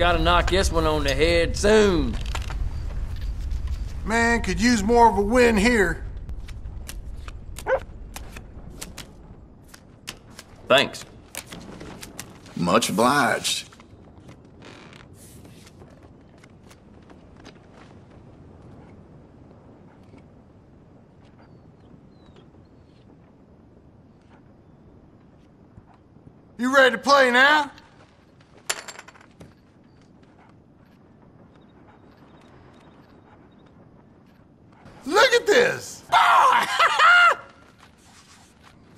Gotta knock this one on the head soon. Man, could use more of a win here. Thanks. Much obliged. You ready to play now? Look at this!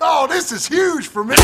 Oh, this is huge for me!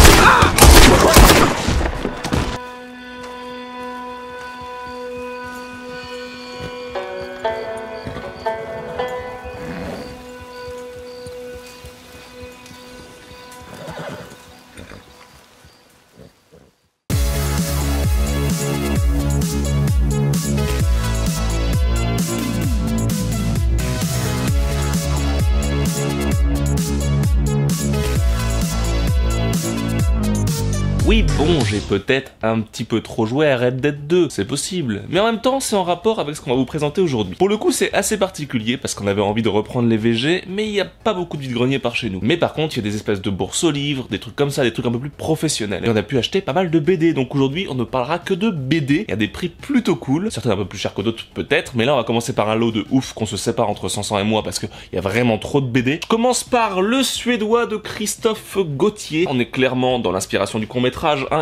Oui bon, j'ai peut-être un petit peu trop joué à Red Dead 2, c'est possible, mais en même temps c'est en rapport avec ce qu'on va vous présenter aujourd'hui. Pour le coup c'est assez particulier parce qu'on avait envie de reprendre les VG, mais il n'y a pas beaucoup de vide-greniers par chez nous. Mais par contre il y a des espèces de bourses aux livres, des trucs comme ça, des trucs un peu plus professionnels. Et on a pu acheter pas mal de BD, donc aujourd'hui on ne parlera que de BD, il y a des prix plutôt cool, certains un peu plus chers que d'autres peut-être, mais là on va commencer par un lot de ouf qu'on se sépare entre Sansan et moi parce qu'il y a vraiment trop de BD. Je commence par Le Suédois de Christophe Gauthier, on est clairement dans l'inspiration du court-métrage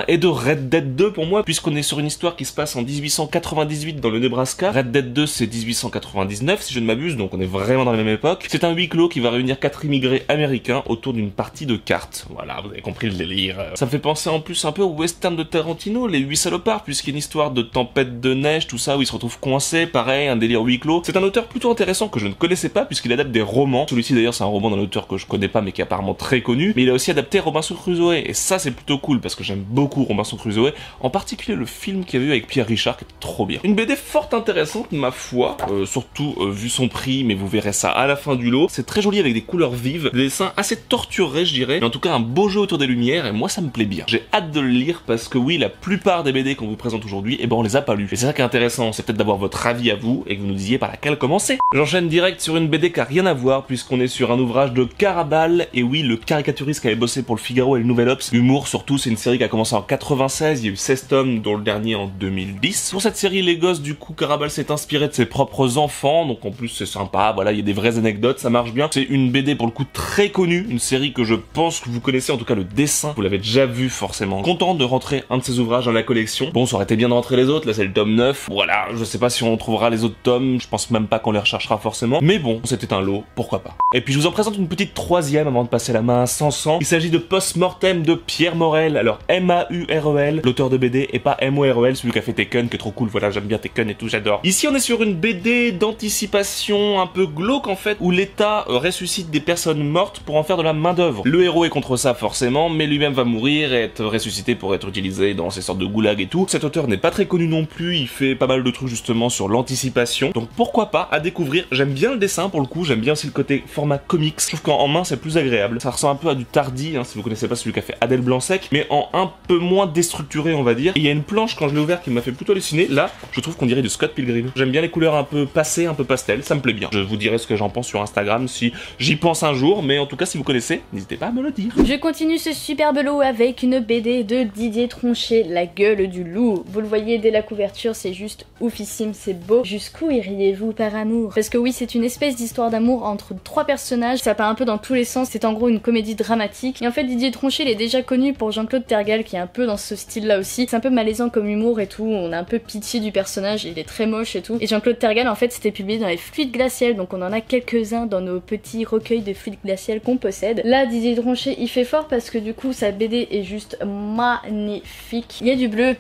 et de Red Dead 2 pour moi, puisqu'on est sur une histoire qui se passe en 1898 dans le Nebraska. Red Dead 2 c'est 1899 si je ne m'abuse, donc on est vraiment dans la même époque. C'est un huis clos qui va réunir 4 immigrés américains autour d'une partie de cartes. Voilà, vous avez compris le délire. Ça me fait penser en plus un peu au western de Tarantino, Les 8 salopards, puisqu'il y a une histoire de tempête de neige, tout ça, où ils se retrouvent coincés, pareil, un délire huis clos. C'est un auteur plutôt intéressant que je ne connaissais pas, puisqu'il adapte des romans. Celui-ci d'ailleurs c'est un roman d'un auteur que je connais pas mais qui est apparemment très connu, mais il a aussi adapté Robinson Crusoe, et ça c'est plutôt cool parce que j'aime beaucoup Robinson Crusoe, en particulier le film qu'il y avait eu avec Pierre Richard qui était trop bien. Une BD fort intéressante ma foi, surtout vu son prix, mais vous verrez ça à la fin du lot. C'est très joli avec des couleurs vives, des dessins assez torturés je dirais, mais en tout cas un beau jeu autour des lumières et moi ça me plaît bien. J'ai hâte de le lire parce que oui, la plupart des BD qu'on vous présente aujourd'hui, eh ben on les a pas lus. Et c'est ça qui est intéressant, c'est peut-être d'avoir votre avis à vous et que vous nous disiez par laquelle commencer. J'enchaîne direct sur une BD qui a rien à voir puisqu'on est sur un ouvrage de Karabal, et oui, le caricaturiste qui avait bossé pour le Figaro et le Nouvel Obs. L'humour surtout, c'est une série qui a commencé en 96, il y a eu 16 tomes dont le dernier en 2010. Pour cette série, les gosses du coup, Karabal s'est inspiré de ses propres enfants, donc en plus c'est sympa, voilà, il y a des vraies anecdotes, ça marche bien. C'est une BD pour le coup très connue, une série que je pense que vous connaissez, en tout cas le dessin, vous l'avez déjà vu forcément. Content de rentrer un de ces ouvrages dans la collection. Bon, ça aurait été bien de rentrer les autres, là c'est le tome 9, voilà, je sais pas si on trouvera les autres tomes, je pense même pas qu'on les recherchera forcément, mais bon, c'était un lot, pourquoi pas. Et puis je vous en présente une petite troisième avant de passer la main à Sansan. Il s'agit de Post-Mortem de Pierre Morel, alors M-A-U-R-E-L, l'auteur de BD, et pas M-O-R-E-L, celui qui a fait Tekken, qui est trop cool, voilà, j'aime bien Tekken et tout, j'adore. Ici on est sur une BD d'anticipation un peu glauque en fait, où l'État ressuscite des personnes mortes pour en faire de la main d'œuvre. Le héros est contre ça forcément, mais lui-même va mourir et être ressuscité pour être utilisé dans ces sortes de goulags et tout. Cet auteur n'est pas très connu non plus, il fait pas mal de trucs justement sur l'anticipation, donc pourquoi pas, à découvrir. J'aime bien le dessin pour le coup, j'aime bien aussi le côté format comics, je trouve qu'en main c'est plus agréable. Ça ressemble un peu à du Tardy, si vous connaissez pas celui qui a fait Adèle Blanc-Sec, mais en un peu moins déstructuré on va dire. Et il y a une planche quand je l'ai ouvert qui m'a fait plutôt halluciner, là je trouve qu'on dirait du Scott Pilgrim. J'aime bien les couleurs un peu passées, un peu pastel, ça me plaît bien. Je vous dirai ce que j'en pense sur Instagram si j'y pense un jour, mais en tout cas si vous connaissez, n'hésitez pas à me le dire. Je continue ce superbe lot avec une BD de Didier Tronchet, La gueule du loup. Vous le voyez dès la couverture, c'est juste oufissime, c'est beau. Jusqu'où iriez-vous par amour? Parce que oui, c'est une espèce d'histoire d'amour entre trois personnages, ça part un peu dans tous les sens, c'est en gros une comédie dramatique. Et en fait Didier Tronchet il est déjà connu pour Jean-Claude Tergal qui est un peu dans ce style là aussi. C'est un peu malaisant comme humour et tout, on a un peu pitié du personnage, il est très moche et tout. Et Jean-Claude Tergal en fait c'était publié dans les fluides glaciels, donc on en a quelques-uns dans nos petits recueils de fluides glaciels qu'on possède. Là Didier Tronchet il fait fort parce que du coup sa BD est juste magnifique. Il y a du bleu.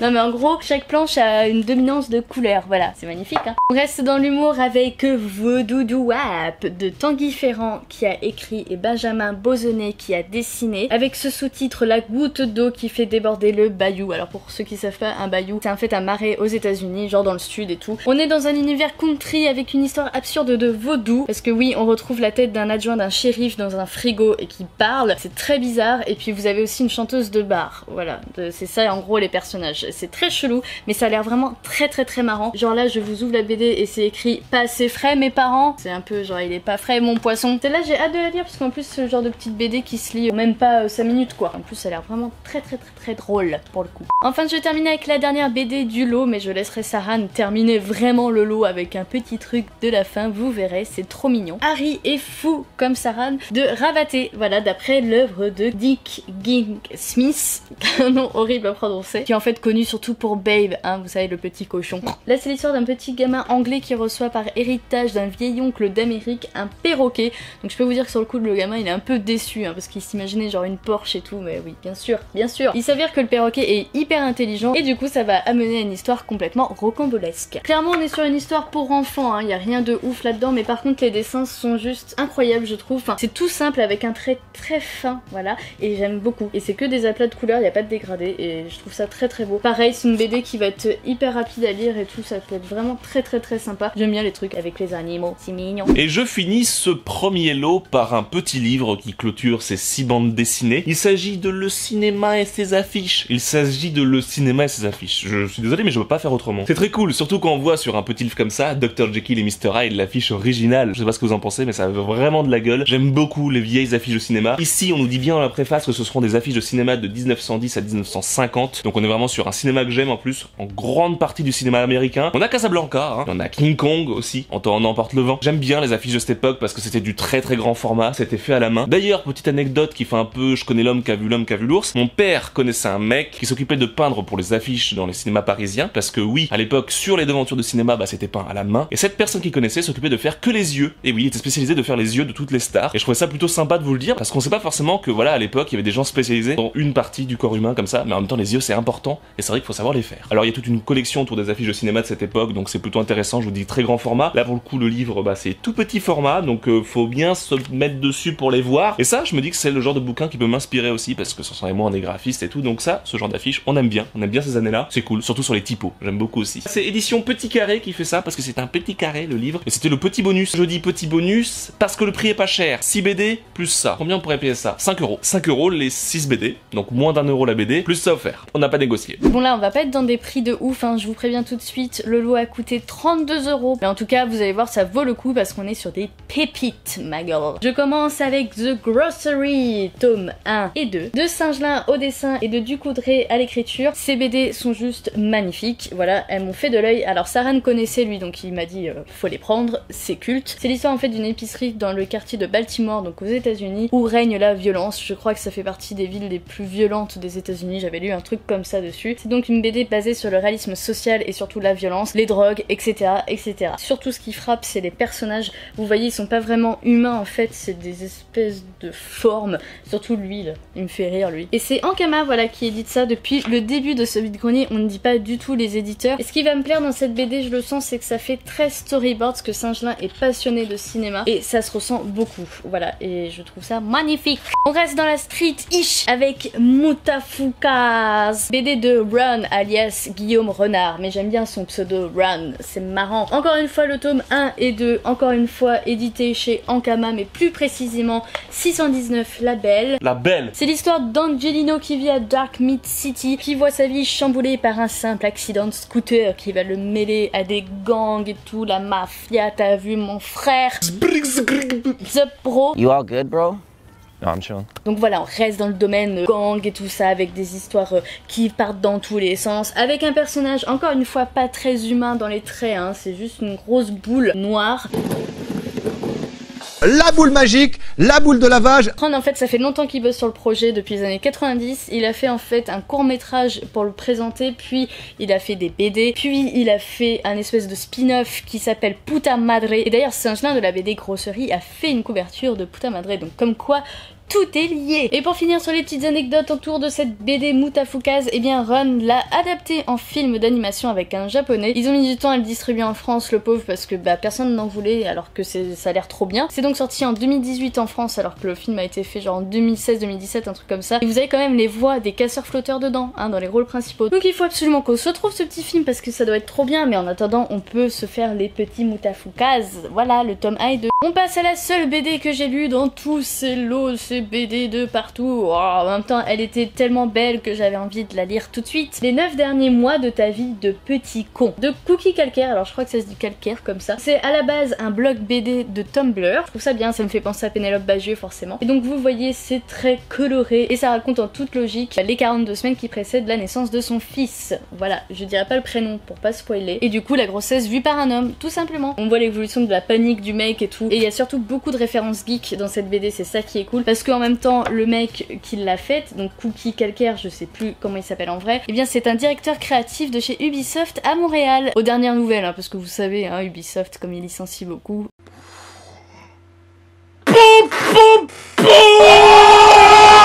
Non mais en gros chaque planche a une dominance de couleur, voilà, c'est magnifique hein. On reste dans l'humour avec Voodoo Wap de Tanguy Ferrand qui a écrit et Benjamin Bozonnet qui a dessiné, avec ce sous-titre La goutte d'eau qui fait déborder le bayou. Alors pour ceux qui savent pas, un bayou, c'est en fait un marais aux États-Unis, genre dans le sud et tout. On est dans un univers country avec une histoire absurde de vaudou, parce que oui, on retrouve la tête d'un adjoint d'un shérif dans un frigo et qui parle, c'est très bizarre. Et puis vous avez aussi une chanteuse de bar, voilà, c'est ça en gros les personnages. C'est très chelou, mais ça a l'air vraiment très marrant. Genre là, je vous ouvre la BD et c'est écrit pas assez frais mes parents. C'est un peu genre il est pas frais mon poisson. Celle-là j'ai hâte de la lire parce qu'en plus c'est le genre de petite BD qui se lit même pas 5 minutes quoi. En plus ça a l'air vraiment très drôle pour le coup. Enfin je vais terminer avec la dernière BD du lot, mais je laisserai Saran terminer vraiment le lot avec un petit truc de la fin, vous verrez, c'est trop mignon. Harry est fou comme Saran de Ravaté, voilà, d'après l'œuvre de Dick Ging Smith, un nom horrible à prononcer, qui est en fait connu surtout pour Babe, hein, vous savez le petit cochon. Là c'est l'histoire d'un petit gamin anglais qui reçoit par héritage d'un vieil oncle d'Amérique un perroquet. Donc je peux vous dire que sur le coup le gamin il est un peu déçu hein, parce qu'il s'imaginait genre une Porsche et tout, mais oui bien sûr. Il s'avère que le perroquet est hyper intelligent et du coup ça va amener à une histoire complètement rocambolesque. Clairement on est sur une histoire pour enfants, hein, y a rien de ouf là-dedans, mais par contre les dessins sont juste incroyables je trouve. Enfin, c'est tout simple avec un trait très fin, voilà, et j'aime beaucoup. Et c'est que des aplats de couleurs, y a pas de dégradé et je trouve ça très beau. Pareil c'est une BD qui va être hyper rapide à lire et tout, ça peut être vraiment très sympa. J'aime bien les trucs avec les animaux, c'est mignon. Et je finis ce premier lot par un petit livre qui clôture ces 6 bandes dessinées. Il s'agit de Le cinéma et ses affiches. Je suis désolé mais je peux pas faire autrement. C'est très cool, surtout quand on voit sur un petit livre comme ça, Dr. Jekyll et Mr. Hyde, l'affiche originale. Je sais pas ce que vous en pensez mais ça a vraiment de la gueule. J'aime beaucoup les vieilles affiches de cinéma. Ici on nous dit bien dans la préface que ce seront des affiches de cinéma de 1910 à 1950. Donc on est vraiment sur un cinéma que j'aime en plus, en grande partie du cinéma américain. On a Casablanca, hein. On a King Kong aussi, on emporte le vent. J'aime bien les affiches de cette époque parce que c'était du très grand format, c'était fait à la main. D'ailleurs, petite anecdote qui fait un peu je connais l'homme qui a vu l'ours. Mon père connaissait un mec qui s'occupait de peindre pour les affiches dans les cinémas parisiens parce que oui, à l'époque sur les devantures de cinéma, bah c'était peint à la main. Et cette personne qui connaissait s'occupait de faire que les yeux. Et oui, il était spécialisé de faire les yeux de toutes les stars. Et je trouvais ça plutôt sympa de vous le dire parce qu'on sait pas forcément que voilà, à l'époque, il y avait des gens spécialisés dans une partie du corps humain comme ça, mais en même temps les yeux c'est important et c'est vrai qu'il faut savoir les faire. Alors il y a toute une collection autour des affiches de cinéma de cette époque, donc c'est plutôt intéressant, je vous dis très grand format. Là pour le coup le livre bah c'est tout petit format, donc faut bien se mettre dessus pour les voir. Et ça je me dis que c'est le genre de bouquin qui peut m'inspirer aussi parce que sans et moi on est graphiste et tout, donc ça, ce genre d'affiche, on aime bien ces années-là, c'est cool, surtout sur les typos, j'aime beaucoup aussi. C'est édition Petit Carré qui fait ça parce que c'est un petit carré le livre et c'était le petit bonus. Je dis petit bonus parce que le prix est pas cher. 6 BD plus ça. Combien on pourrait payer ça? 5 euros. 5 euros les 6 BD, donc moins d'1 € la BD, plus ça offert. On n'a pas négocié. Bon là on va pas être dans des prix de ouf, hein, je vous préviens tout de suite, le lot a coûté 32 €. Mais en tout cas vous allez voir ça vaut le coup parce qu'on est sur des pépites ma gueule. Je commence avec The Grocery, tome 1 et 2, de Singelin au dessin et de Ducoudray à l'écriture. Ces BD sont juste magnifiques, voilà, elles m'ont fait de l'œil. Alors Saran connaissait lui donc il m'a dit faut les prendre, c'est culte. C'est l'histoire en fait d'une épicerie dans le quartier de Baltimore, donc aux États-Unis, où règne la violence. Je crois que ça fait partie des villes les plus violentes des États-Unis, j'avais lu un truc comme ça dessus. C'est donc une BD basée sur le réalisme social et surtout la violence, les drogues, etc. etc. Surtout ce qui frappe c'est les personnages, vous voyez ils sont pas vraiment humains en fait, c'est des espèces de formes, surtout lui là, il me fait rire lui. Et c'est Ankama voilà qui édite ça depuis le début de ce vide-grenier, on ne dit pas du tout les éditeurs. Et ce qui va me plaire dans cette BD, je le sens, c'est que ça fait très storyboard, parce que Singelin est passionné de cinéma et ça se ressent beaucoup, voilà, et je trouve ça magnifique. On reste dans la street-ish avec Moutafoukaz, BD de Run alias Guillaume Renard, mais j'aime bien son pseudo Run, c'est marrant. Encore une fois le tome 1 et 2, encore une fois édité chez Ankama, mais plus précisément 619 La Belle. La Belle. C'est l'histoire d'Angelino qui vit à Dark Mid City, qui voit sa vie chamboulée par un simple accident de scooter qui va le mêler à des gangs et tout, la mafia, t'as vu mon frère? The bro. You all good, bro? No, I'm chilling. Donc voilà, on reste dans le domaine gang et tout ça, avec des histoires qui partent dans tous les sens, avec un personnage, encore une fois, pas très humain dans les traits, hein, c'est juste une grosse boule noire. La boule magique, la boule de lavage. En fait ça fait longtemps qu'il bosse sur le projet, depuis les années 90, il a fait en fait un court métrage pour le présenter, puis il a fait des BD, puis il a fait un espèce de spin-off qui s'appelle Puta Madre, et d'ailleurs Singelin de la BD Grosserie a fait une couverture de Puta Madre, donc comme quoi tout est lié. Et pour finir sur les petites anecdotes autour de cette BD Mutafukaze, eh bien Run l'a adapté en film d'animation avec un japonais. Ils ont mis du temps à le distribuer en France, le pauvre, parce que personne n'en voulait alors que ça a l'air trop bien. C'est donc sorti en 2018 en France alors que le film a été fait genre en 2016-2017, un truc comme ça. Et vous avez quand même les voix des casseurs flotteurs dedans, hein, dans les rôles principaux. Donc il faut absolument qu'on se retrouve ce petit film parce que ça doit être trop bien, mais en attendant on peut se faire les petits Mutafukaze. Voilà, le tome 1 et 2. On passe à la seule BD que j'ai lue dans tous ces lots, ces BD de partout. Oh, en même temps, elle était tellement belle que j'avais envie de la lire tout de suite. Les 9 derniers mois de ta vie de petit con. De Cookie Calcaire, alors je crois que ça se dit calcaire comme ça. C'est à la base un blog BD de Tumblr. Je trouve ça bien, ça me fait penser à Pénélope Bagieux forcément. Et donc vous voyez, c'est très coloré et ça raconte en toute logique les 42 semaines qui précèdent la naissance de son fils. Voilà, je dirais pas le prénom pour pas spoiler. Et du coup, la grossesse vue par un homme, tout simplement. On voit l'évolution de la panique du mec et tout. Et il y a surtout beaucoup de références geeks dans cette BD, c'est ça qui est cool. Parce qu'en même temps, le mec qui l'a faite, donc Cookie Calcaire, je sais plus comment il s'appelle en vrai, et bien c'est un directeur créatif de chez Ubisoft à Montréal. Aux dernières nouvelles, hein, parce que vous savez, hein, Ubisoft, comme il licencie beaucoup.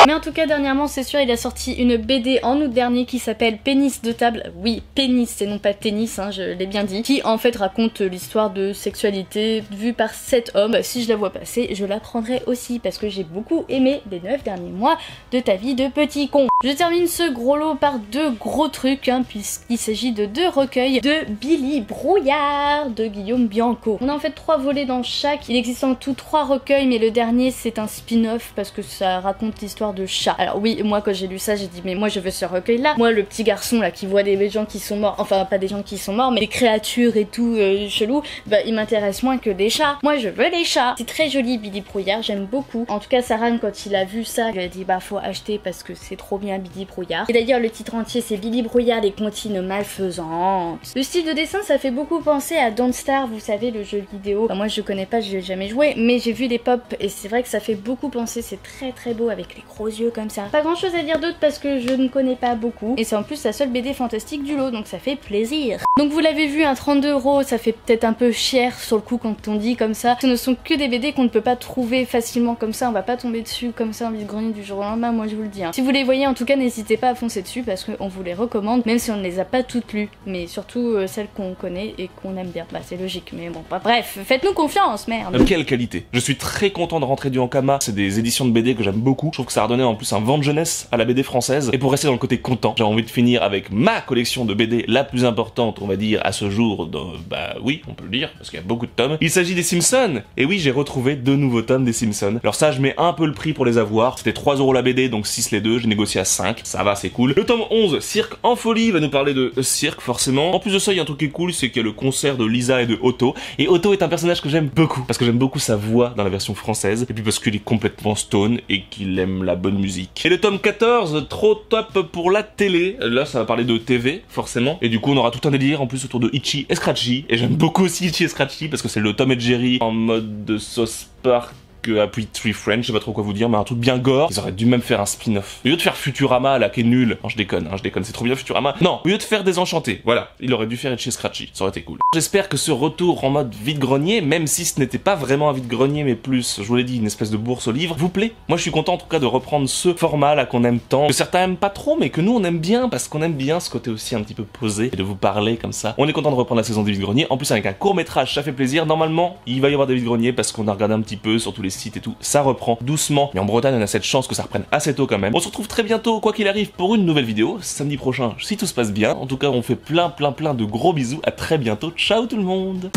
Mais en tout cas, dernièrement, c'est sûr, il a sorti une BD en août dernier qui s'appelle Pénis de table. Oui, pénis, c'est non pas tennis, hein, je l'ai bien dit. Qui en fait raconte l'histoire de sexualité vue par 7 hommes. Si je la vois passer, je la prendrai aussi parce que j'ai beaucoup aimé les 9 derniers mois de ta vie de petit con. Je termine ce gros lot par 2 gros trucs, hein, puisqu'il s'agit de 2 recueils de Billy Brouillard de Guillaume Bianco. On a en fait 3 volets dans chaque. Il existe en tout 3 recueils, mais le dernier c'est un spin-off parce que ça raconte l'histoire de chat. Alors oui, moi quand j'ai lu ça, j'ai dit mais moi je veux ce recueil là. Moi le petit garçon là qui voit des gens qui sont morts, enfin pas des gens qui sont morts, mais des créatures et tout chelou, bah il m'intéresse moins que des chats. Moi je veux les chats. C'est très joli Billy Brouillard, j'aime beaucoup. En tout cas Saran quand il a vu ça, il a dit bah faut acheter parce que c'est trop bien Billy Brouillard. Et d'ailleurs le titre entier c'est Billy Brouillard les comptines malfaisantes. Le style de dessin ça fait beaucoup penser à Don't Starve, vous savez le jeu vidéo. Enfin, moi je connais pas, je l'ai jamais joué, mais j'ai vu des pop et c'est vrai que ça fait beaucoup penser, c'est très très beau avec les gros yeux comme ça. Pas grand chose à dire d'autre parce que je ne connais pas beaucoup et c'est en plus la seule BD fantastique du lot donc ça fait plaisir. Donc vous l'avez vu, un 32 € ça fait peut-être un peu cher sur le coup quand on dit comme ça. Ce ne sont que des BD qu'on ne peut pas trouver facilement comme ça, on va pas tomber dessus comme ça en vide-grenier du jour au lendemain, moi je vous le dis. Hein. Si vous les voyez en tout cas n'hésitez pas à foncer dessus parce qu'on vous les recommande même si on ne les a pas toutes lues, mais surtout celles qu'on connaît et qu'on aime bien. Bah c'est logique mais bon, bah, bref, faites-nous confiance merde. Quelle qualité. Je suis très content de rentrer du Ankama, c'est des éditions de BD que j'aime beaucoup, je trouve que ça a redonné en plus un vent de jeunesse à la BD française. Et pour rester dans le côté content, j'ai envie de finir avec ma collection de BD la plus importante, on va dire, à ce jour, bah oui, on peut le dire, parce qu'il y a beaucoup de tomes. Il s'agit des Simpsons. Et oui, j'ai retrouvé 2 nouveaux tomes des Simpsons. Alors ça, je mets un peu le prix pour les avoir. C'était 3 € la BD, donc 6 les deux, j'ai négocié à 5. Ça va, c'est cool. Le tome 11, Cirque en folie, va nous parler de cirque, forcément. En plus de ça, il y a un truc qui est cool, c'est qu'il y a le concert de Lisa et de Otto. Et Otto est un personnage que j'aime beaucoup, parce que j'aime beaucoup sa voix dans la version française, et puis parce qu'il est complètement stone et qu'il aime la bonne musique. Et le tome 14, trop top pour la télé. Là, ça va parler de TV, forcément. Et du coup, on aura tout un délire en plus autour de Itchy et Scratchy. Et j'aime beaucoup aussi Itchy et Scratchy parce que c'est le Tom et Jerry en mode de sauce Park appuie Tree French, je sais pas trop quoi vous dire, mais un truc bien gore. Ils auraient dû même faire un spin-off. Au lieu de faire Futurama, là, qui est nul. Non, je déconne, c'est trop bien Futurama. Non, au lieu de faire Désenchanté, voilà. Il aurait dû faire Itchy et Scratchy, ça aurait été cool. J'espère que ce retour en mode vide-grenier, même si ce n'était pas vraiment un vide-grenier, mais plus, je vous l'ai dit, une espèce de bourse au livre, vous plaît. Moi, je suis content en tout cas de reprendre ce format là qu'on aime tant, que certains aiment pas trop, mais que nous on aime bien, parce qu'on aime bien ce côté aussi un petit peu posé, et de vous parler comme ça. On est content de reprendre la saison des vide-greniers, en plus avec un court-métrage, ça fait plaisir. Normalement, il va y avoir des vide-greniers parce qu'on a regardé un petit peu sur tous les sites et tout, ça reprend doucement, mais en Bretagne on a cette chance que ça reprenne assez tôt quand même. On se retrouve très bientôt, quoi qu'il arrive, pour une nouvelle vidéo, samedi prochain, si tout se passe bien. En tout cas, on fait plein de gros bisous, à très bientôt, ciao tout le monde.